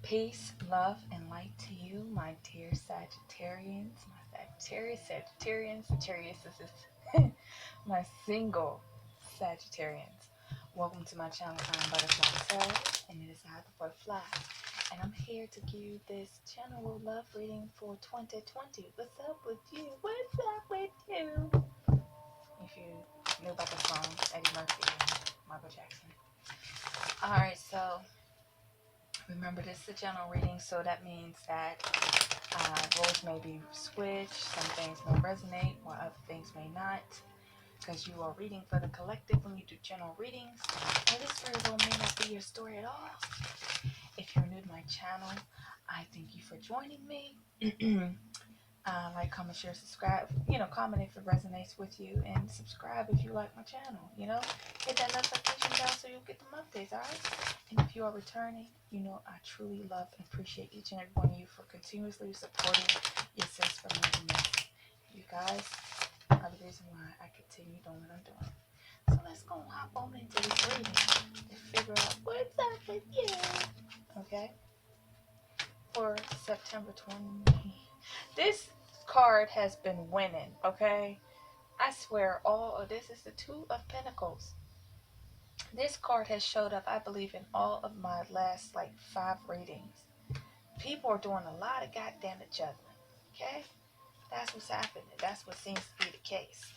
Peace, love, and light to you, my dear Sagittarians, my Sagittarians, this is my single Sagittarians. Welcome to my channel. I'm Butterfly Sag, and it is I, the Butterfly. And I'm here to give you this general love reading for 2020. What's up with you? What's up with you? If you knew about the song, Eddie Murphy and Michael Jackson. Alright, so remember, this is a general reading, so that means that roles may be switched, some things may resonate, while other things may not, because you are reading for the collective when you do general readings. And this very well may not be your story at all. If you're new to my channel, I thank you for joining me. Like, comment, share, subscribe. Comment if it resonates with you, and subscribe if you like my channel. Hit that notification bell so you'll get them updates, alright? And if you are returning, I truly love and appreciate each and every one of you for continuously supporting your sis for making this. You guys are the reason why I continue doing what I'm doing. So let's go hop on into this reading and figure out what's up with you. Okay? For September 20. This card has been winning, okay? I swear, all of this is the Two of Pentacles. This card has showed up, I believe, in all of my last, 5 readings. People are doing a lot of goddamn juggling, okay? That's what's happening. That's what seems to be the case.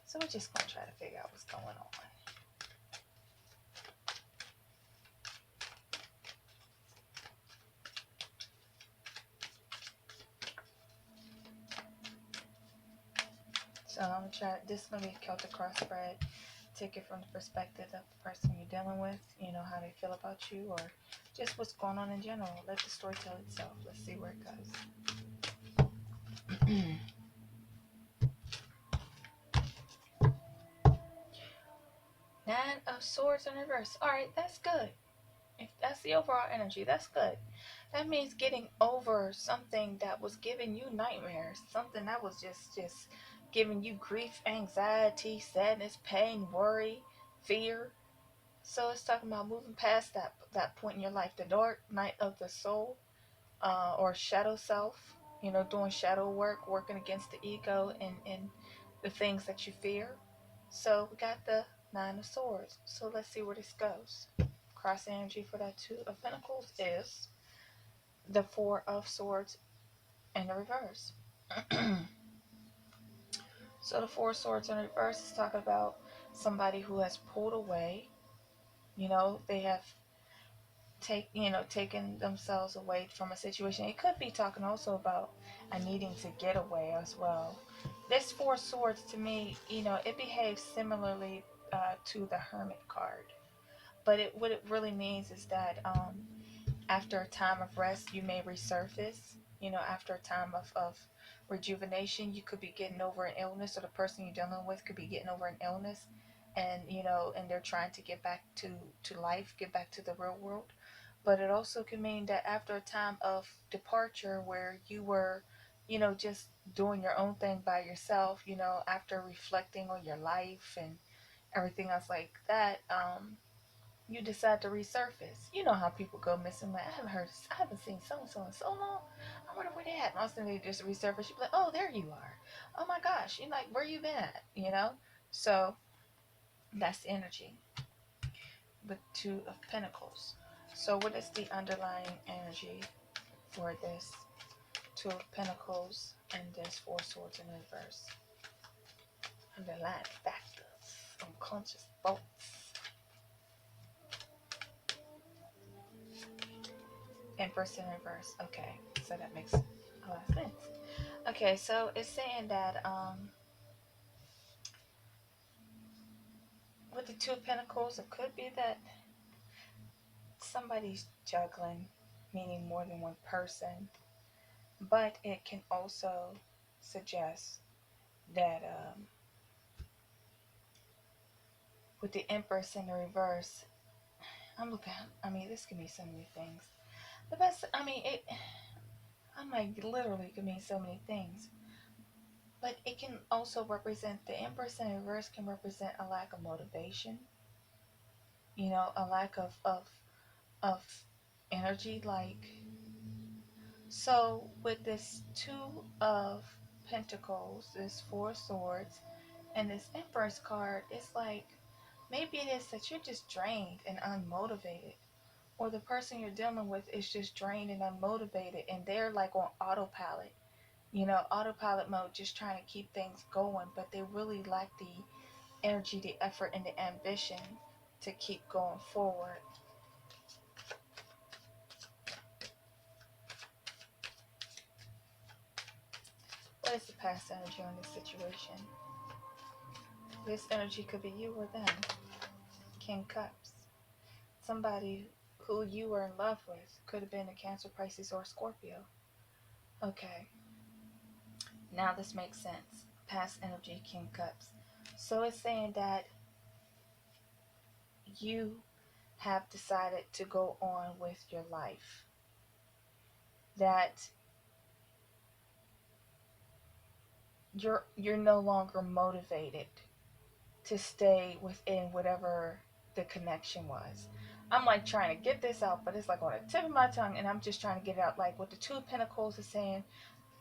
So we're just going to try to figure out what's going on. So I'm going to try, this is going to be a Celtic cross spread. Take it from the perspective of the person you're dealing with, how they feel about you, or just what's going on in general. Let the story tell itself. Let's see where it goes. 9 of Swords in reverse. Alright, that's good. If that's the overall energy, that's good. That means getting over something that was giving you nightmares. Something that was just giving you grief, anxiety, sadness, pain, worry, fear. So it's talking about moving past that point in your life. The dark night of the soul, or shadow self. Doing shadow work, working against the ego and the things that you fear. So we got the 9 of Swords. So let's see where this goes. Cross energy for that 2 of Pentacles is the 4 of Swords in the reverse. So the 4 of Swords in reverse is talking about somebody who has pulled away. They have taken themselves away from a situation. It could be talking also about needing to get away as well. This 4 of Swords, to me, it behaves similarly to the Hermit card. But what it really means is that after a time of rest, you may resurface. After a time of rejuvenation, you could be getting over an illness, or the person you're dealing with could be getting over an illness, and and they're trying to get back to life, get back to the real world. But it also can mean that after a time of departure where you were, just doing your own thing by yourself, after reflecting on your life and everything else like that, you decide to resurface. You know how people go missing. Like, I haven't seen so-and-so in so long. I wonder where they at. And all of a sudden they just resurface. You be like, oh, there you are. Oh my gosh. You're like, where you been at? So that's the energy. The 2 of Pentacles. So what is the underlying energy for this 2 of Pentacles and this 4 Swords in reverse? Underlying factors, unconscious thoughts. Empress in reverse. Okay, so that makes a lot of sense. Okay, so it's saying that with the 2 of Pentacles, it could be that somebody's juggling, meaning more than one person, but it can also suggest that with the Empress in the reverse, this can mean so many things. The best, literally can mean so many things. But it can also represent, the Empress in reverse can represent a lack of motivation. a lack of energy. Like, so with this Two of Pentacles, this Four of Swords, and this Empress card, it's like maybe it is that you're just drained and unmotivated, or the person you're dealing with is just drained and unmotivated, and they're like on autopilot, autopilot mode, just trying to keep things going, but they really lack the energy, the effort, and the ambition to keep going forward. What is the past energy on this situation? This energy could be you or them. King Cups. Somebody who you were in love with. Could have been a Cancer, Pisces, or Scorpio. Okay. Now this makes sense. Past energy, King Cups. So it's saying that you have decided to go on with your life. That you're no longer motivated to stay within whatever the connection was. I'm like trying to get this out, but it's like on the tip of my tongue, and I'm just trying to get it out. Like what the Two of Pentacles is saying,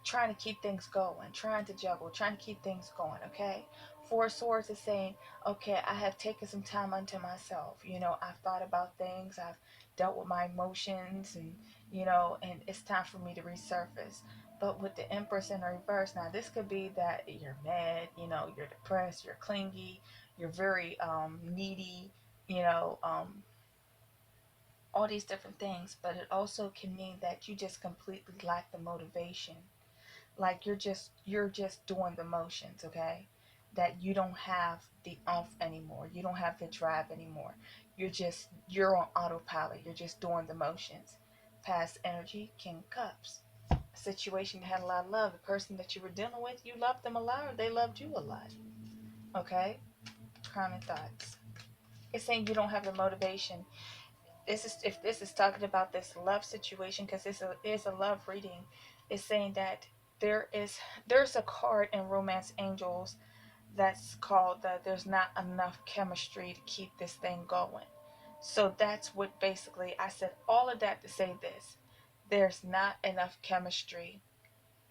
trying to keep things going, trying to juggle, trying to keep things going, okay? Four of Swords is saying, okay, I have taken some time unto myself. I've thought about things, I've dealt with my emotions, and it's time for me to resurface. But with the Empress in reverse, now this could be that you're mad, you're depressed, you're clingy, you're very needy, all these different things. But it also can mean that you just completely lack the motivation, like you're just doing the motions, okay? That you don't have the oomph anymore, you don't have the drive anymore, you're on autopilot, you're just doing the motions. Past energy, King Cups. A situation you had a lot of love, the person that you were dealing with, you loved them a lot, or they loved you a lot, okay? Crown of Thoughts. It's saying you don't have the motivation. If this is talking about this love situation, because this is a love reading, it's saying that there's a card in Romance Angels that's called there's not enough chemistry to keep this thing going. So that's what basically I said all of that to say this. There's not enough chemistry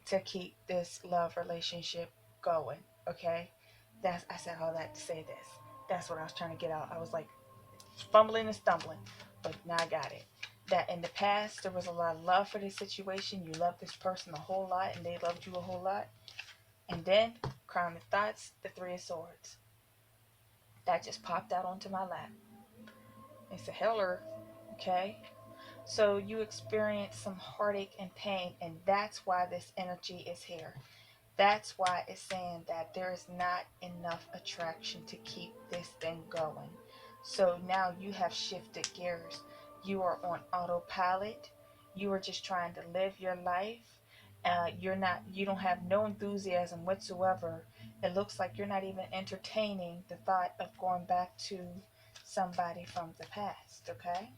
to keep this love relationship going. Okay? I said all that to say this. That's what I was trying to get out. I was like fumbling and stumbling, but now I got it. That in the past there was a lot of love for this situation. You loved this person a whole lot, and they loved you a whole lot. And then, Crown of Thoughts, the Three of Swords. That just popped out onto my lap. It's a healer, okay? So you experience some heartache and pain, and that's why this energy is here. That's why it's saying that there is not enough attraction to keep this thing going. So now you have shifted gears. You are on autopilot. You are just trying to live your life. You don't have no enthusiasm whatsoever. It looks like you're not even entertaining the thought of going back to somebody from the past, okay?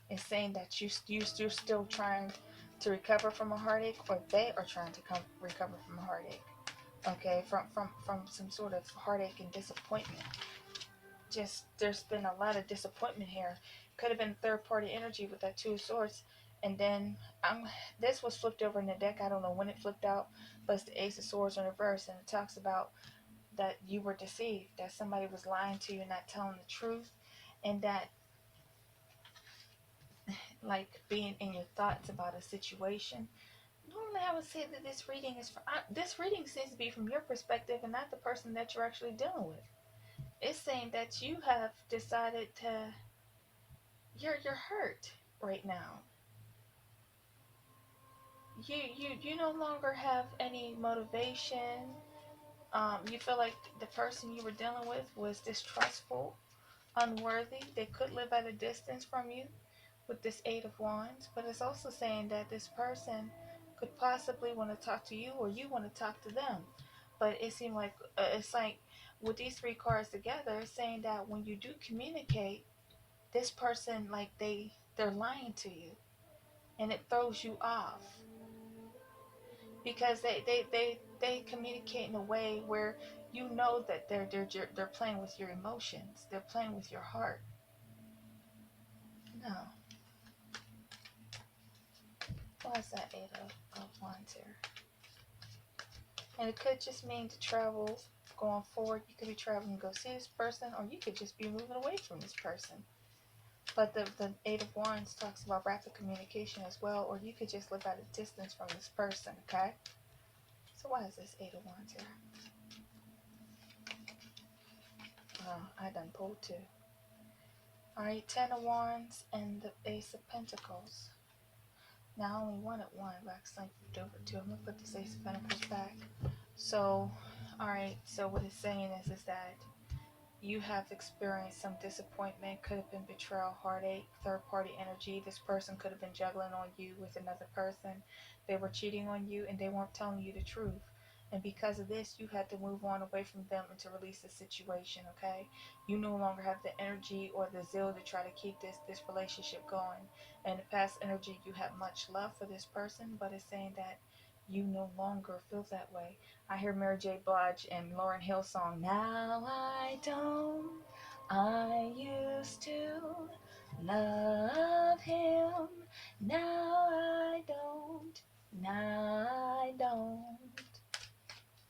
It's saying that you're still trying to recover from a heartache, or they are trying to recover from a heartache, okay? From some sort of heartache and disappointment. Just there's been a lot of disappointment here. Could have been third party energy with that Two of Swords. And then this was flipped over in the deck. I don't know when it flipped out, but it's the Ace of Swords in reverse, and it talks about that you were deceived, that somebody was lying to you, not telling the truth, and that like being in your thoughts about a situation. Normally I would say that this reading seems to be from your perspective and not the person that you're actually dealing with. It's saying that you have decided to you're hurt right now. You no longer have any motivation. You feel like the person you were dealing with was distrustful, unworthy. They could live at a distance from you with this Eight of Wands, but it's also saying that this person could possibly want to talk to you, or you want to talk to them. But it seemed like it's like with these three cards together, it's saying that when you do communicate, this person, like they're lying to you, and it throws you off because they communicate in a way where you know that they're playing with your emotions, they're playing with your heart. Now, why is that Eight of Wands here? And it could just mean to travel going forward. You could be traveling to go see this person, or you could just be moving away from this person. But the Eight of Wands talks about rapid communication as well, or you could just live at a distance from this person, okay? So why is this Eight of Wands here? Oh, I done pulled two. Alright, Ten of Wands and the Ace of Pentacles. Now I only wanted one, but I accidentally flipped over two. I'm going to put this Ace of Pentacles back. So, alright, so what it's saying is that you have experienced some disappointment, could have been betrayal, heartache, third-party energy. This person could have been juggling on you with another person. They were cheating on you and they weren't telling you the truth. And because of this, you had to move on away from them and to release the situation, okay? You no longer have the energy or the zeal to try to keep this relationship going. In the past energy, you had much love for this person, but it's saying that you no longer feel that way. I hear Mary J. Blige and Lauryn Hill song, now I don't, I used to love him, now I don't, now I don't.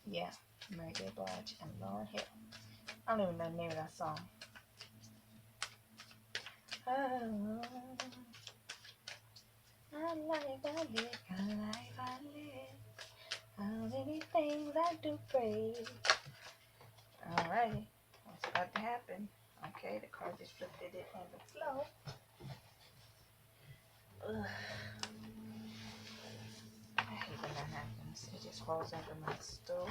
Yeah, Mary J. Blige and Lauryn Hill. I don't even know the name of that song. Oh, I live, I live. How many things I do praise. Alrighty, what's about to happen? Okay, the card just flipped it in the flow. Ugh. I hate when that happens. It just falls under my stove.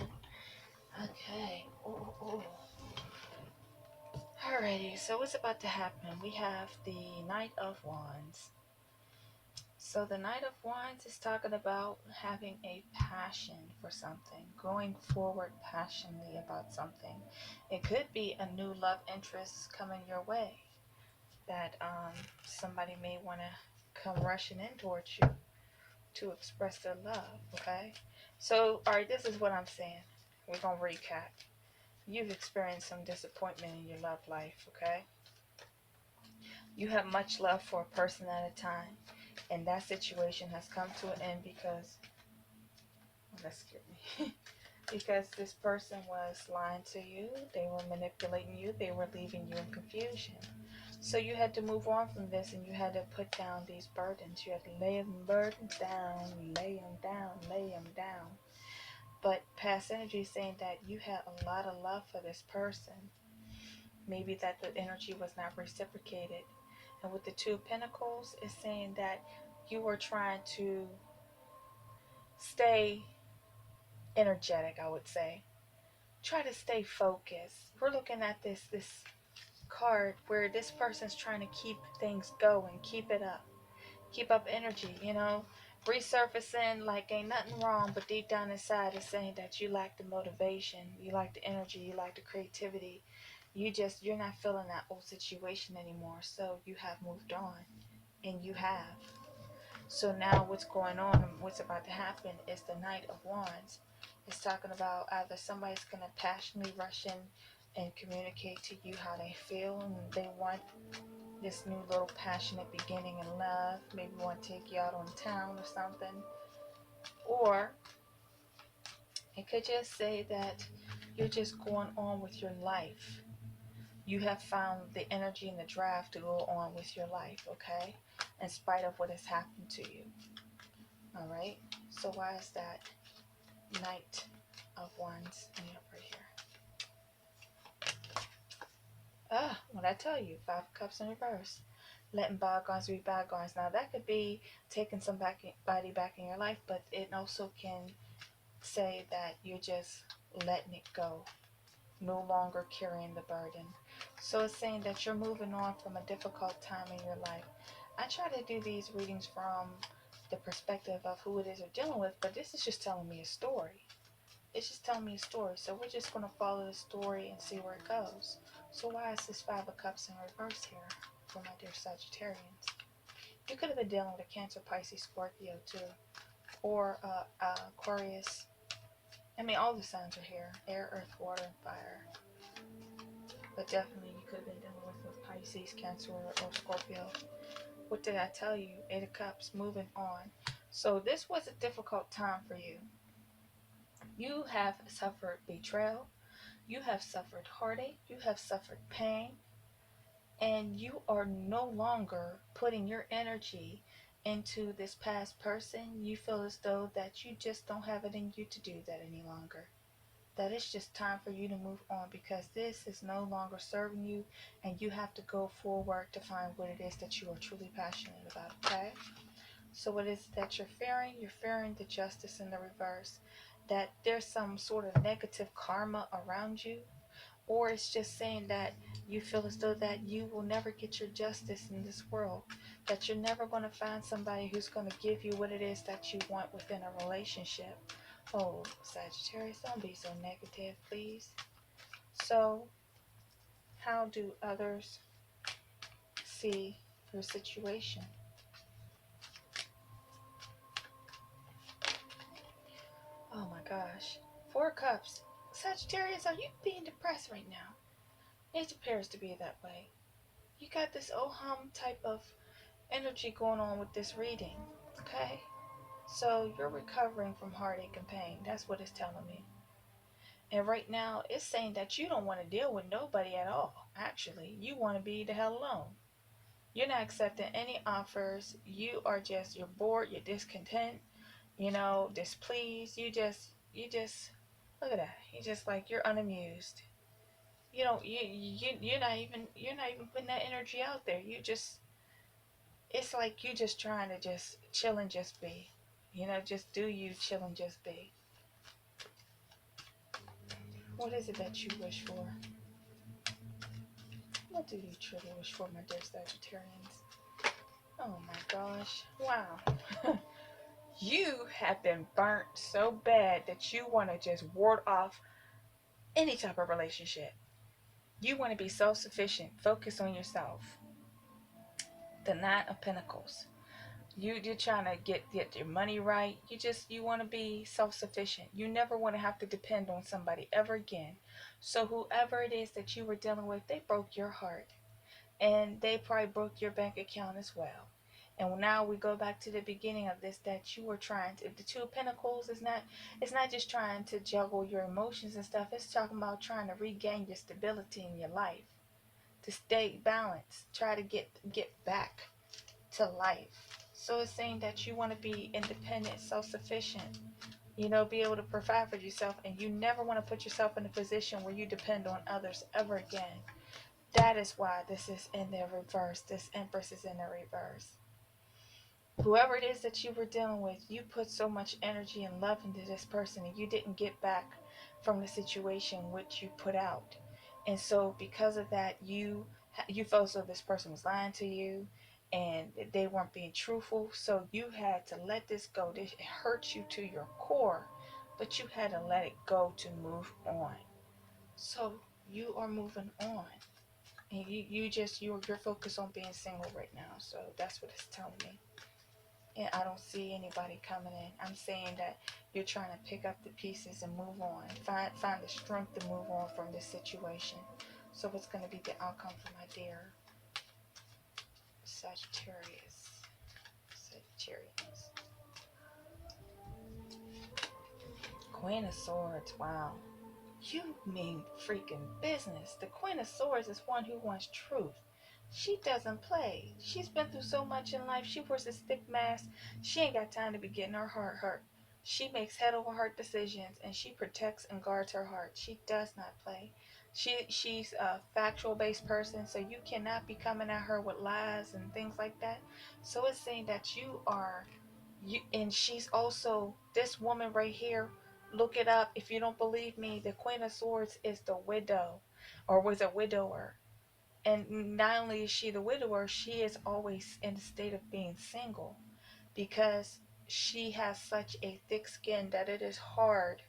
Okay. Oh. Alrighty, so what's about to happen? We have the Knight of Wands. So the Knight of Wands is talking about having a passion for something, going forward passionately about something. It could be a new love interest coming your way that somebody may want to come rushing in towards you to express their love, okay? So, alright, this is what I'm saying. We're going to recap. You've experienced some disappointment in your love life, okay? You have much love for a person at a time, and that situation has come to an end because, that scared me, because this person was lying to you, they were manipulating you, they were leaving you in confusion. So you had to move on from this, and you had to put down these burdens. You had to lay them burdens down, lay them down, lay them down. But past energy is saying that you had a lot of love for this person. Maybe that the energy was not reciprocated. And with the Two of Pentacles, it's saying that you were trying to stay energetic, I would say. Try to stay focused. We're looking at this card where this person's trying to keep things going, keep it up. Keep up energy, you know, resurfacing like ain't nothing wrong, but deep down inside is saying that you lack the motivation, you lack the energy, you lack the creativity. You're not feeling that old situation anymore. So you have moved on, and you have. So now what's going on and what's about to happen is the Knight of Wands. It's talking about either somebody's going to passionately rush in and communicate to you how they feel, and they want this new little passionate beginning in love. Maybe want to take you out on town or something. Or it could just say that you're just going on with your life. You have found the energy and the drive to go on with your life, okay? In spite of what has happened to you. Alright? So why is that Knight of Wands in the upper here? What I tell you, Five of Cups in reverse. Letting bygones be bygones. Now that could be taking somebody back in your life, but it also can say that you're just letting it go, no longer carrying the burden. So it's saying that you're moving on from a difficult time in your life. I try to do these readings from the perspective of who it is you're dealing with, but this is just telling me a story. It's just telling me a story. So we're just going to follow the story and see where it goes. So why is this Five of Cups in reverse here for my dear Sagittarians? You could have been dealing with a Cancer, Pisces, Scorpio too. Or Aquarius. I mean, all the signs are here. Air, earth, water, and fire. But definitely you could have been dealing with Pisces, Cancer, or Scorpio. What did I tell you? Eight of Cups, moving on. So this was a difficult time for you. You have suffered betrayal. You have suffered heartache. You have suffered pain. And you are no longer putting your energy into this past person. You feel as though that you just don't have it in you to do that any longer. That it's just time for you to move on, because this is no longer serving you, and you have to go forward to find what it is that you are truly passionate about, okay? So what is it that you're fearing? You're fearing the justice in the reverse, that there's some sort of negative karma around you, or it's just saying that you feel as though that you will never get your justice in this world, that you're never going to find somebody who's going to give you what it is that you want within a relationship. Oh, Sagittarius, don't be so negative, please. So, how do others see your situation? Oh my gosh. Four of Cups. Sagittarius, are you being depressed right now? It appears to be that way. You got this oh hum type of energy going on with this reading, okay? So you're recovering from heartache and pain. That's what it's telling me. And right now, it's saying that you don't want to deal with nobody at all. Actually, you want to be the hell alone. You're not accepting any offers. You're bored. You're discontent. Displeased. Look at that. You just like, you're unamused. You're not even putting that energy out there. It's like you just trying to just chill and just be. Just do you, chill and just be. What is it that you wish for? What do you truly wish for, my dear Sagittarians? Oh my gosh. Wow. You have been burnt so bad that you want to just ward off any type of relationship. You want to be self-sufficient. Focus on yourself. The Nine of Pentacles. You're trying to get your money right. You want to be self-sufficient. You never want to have to depend on somebody ever again. So whoever it is that you were dealing with, they broke your heart. And they probably broke your bank account as well. And now we go back to the beginning of this, that you were trying to, the Two of Pentacles is not, it's not just trying to juggle your emotions and stuff. It's talking about trying to regain your stability in your life, to stay balanced, try to get back to life. So it's saying that you want to be independent, self-sufficient, be able to provide for yourself, and you never want to put yourself in a position where you depend on others ever again. That is why this is in the reverse. This Empress is in the reverse. Whoever it is that you were dealing with, you put so much energy and love into this person, and you didn't get back from the situation which you put out. And so because of that, you felt as though this person was lying to you and they weren't being truthful. So you had to let this go. It hurt you to your core, but you had to let it go to move on. So you are moving on. And you're focused on being single right now. So that's what it's telling me. And I don't see anybody coming in. I'm saying that you're trying to pick up the pieces and move on. Find the strength to move on from this situation. So what's going to be the outcome for my dear Sagittarius? Sagittarians. Queen of Swords. Wow. You mean freaking business. The Queen of Swords is one who wants truth. She doesn't play. She's been through so much in life. She wears a thick mask. She ain't got time to be getting her heart hurt. She makes head over heart decisions, and she protects and guards her heart. She does not play. She's a factual based person, so you cannot be coming at her with lies and things like that. So it's saying that and she's also, this woman right here. Look it up if you don't believe me. The Queen of Swords is the widow, or was a widower. And not only is she the widower, she is always in a state of being single, because she has such a thick skin that it is hard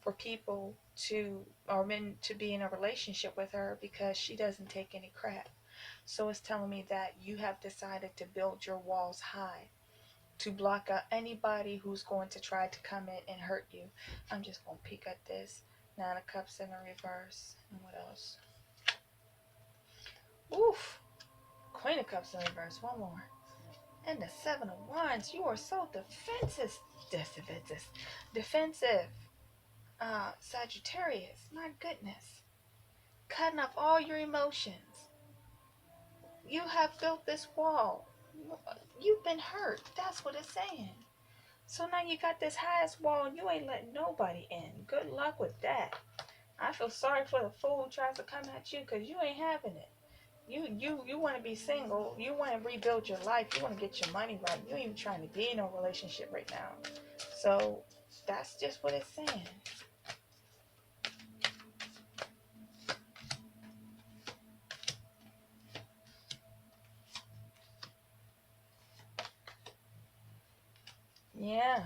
for people or men to be in a relationship with her, because she doesn't take any crap. So it's telling me that you have decided to build your walls high, to block out anybody who's going to try to come in and hurt you. I'm just going to peek at this. Nine of Cups in the reverse. And what else? Oof. Queen of Cups in reverse. One more. And the Seven of Wands. You are so defensive. Defensive. Sagittarius. My goodness. Cutting off all your emotions. You have built this wall. You've been hurt. That's what it's saying. So now you got this highest wall and you ain't letting nobody in. Good luck with that. I feel sorry for the fool who tries to come at you because you ain't having it. You want to be single. You want to rebuild your life. You want to get your money right. You ain't even trying to be in a relationship right now. So that's just what it's saying. Yeah.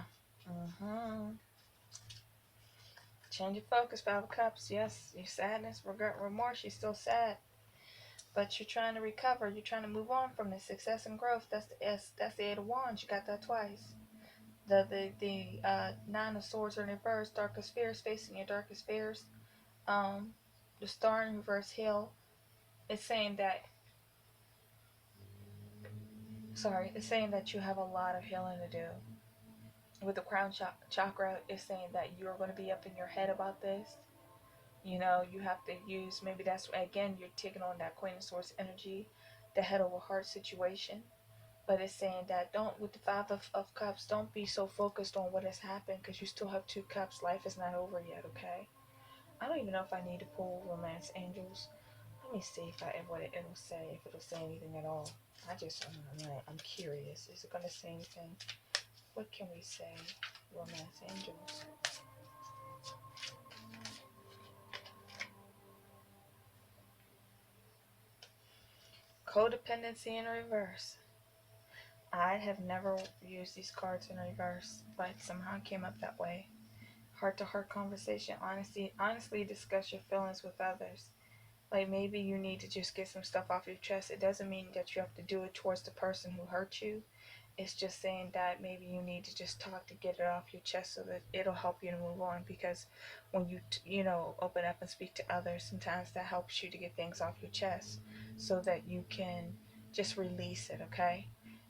Change your focus, Five of Cups. Yes, your sadness, regret, remorse. You're still sad, but you're trying to recover. You're trying to move on from this. Success and growth. That's the S. That's the Eight of Wands. You got that twice. The Nine of Swords are in reverse. Darkest fears, facing your darkest fears. The Star in reverse, Hill. It's saying that. Sorry, it's saying that you have a lot of healing to do. With the crown chakra, it's saying that you're going to be up in your head about this. You know, you have to use, maybe that's, again, you're taking on that Queen of Swords energy, the head over heart situation. But it's saying that with the Five of Cups, don't be so focused on what has happened because you still have two cups. Life is not over yet, okay? I don't even know if I need to pull Romance Angels. Let me see if it'll say, if it'll say anything at all. I'm curious. Is it going to say anything? What can we say? Romance Angels. Codependency in reverse. I have never used these cards in reverse, but somehow it came up that way. Heart-to-heart conversation. Honestly discuss your feelings with others. Like maybe you need to just get some stuff off your chest. It doesn't mean that you have to do it towards the person who hurt you. It's just saying that maybe you need to just talk to get it off your chest so that it'll help you to move on. Because when you open up and speak to others, sometimes that helps you to get things off your chest so that you can just release it, okay?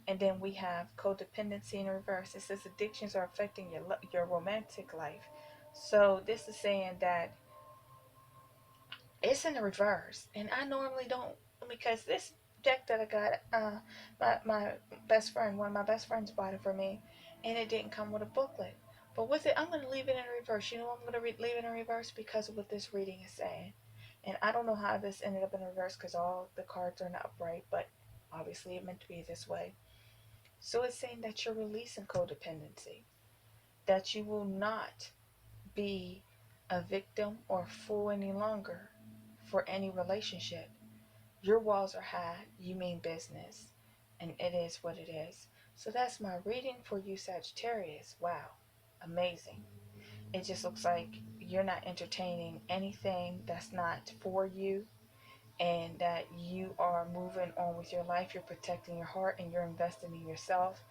And then we have codependency in reverse. It says addictions are affecting your romantic life. So this is saying that it's in the reverse, and I normally don't, because this deck that I got, my best friend, one of my best friends bought it for me, and it didn't come with a booklet. But with it, I'm going to leave it in reverse. You know, I'm going to leave it in reverse because of what this reading is saying. And I don't know how this ended up in reverse because all the cards are not upright, but obviously it meant to be this way. So it's saying that you're releasing codependency, that you will not be a victim or a fool any longer for any relationship. Your walls are high, you mean business, and it is what it is. So that's my reading for you, Sagittarius. Wow, amazing. It just looks like you're not entertaining anything that's not for you, and that you are moving on with your life. You're protecting your heart and you're investing in yourself,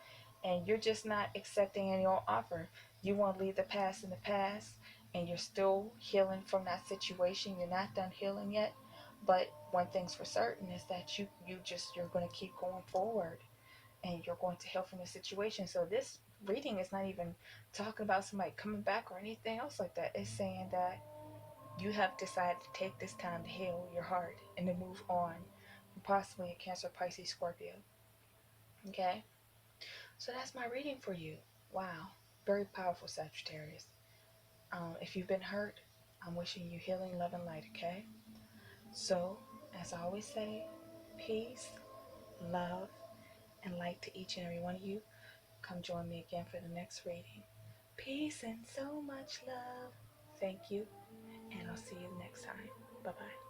and you're just not accepting any old offer. You want to leave the past in the past, and you're still healing from that situation. You're not done healing yet, but one thing's for certain is that you're going to keep going forward, and you're going to heal from the situation. So this reading is not even talking about somebody coming back or anything else like that. It's saying that you have decided to take this time to heal your heart and to move on from possibly a Cancer, Pisces, Scorpio. Okay? So that's my reading for you. Wow. Very powerful, Sagittarius. If you've been hurt, I'm wishing you healing, love, and light, okay? So, as I always say, peace, love, and light to each and every one of you. Come join me again for the next reading. Peace and so much love. Thank you, and I'll see you next time. Bye-bye.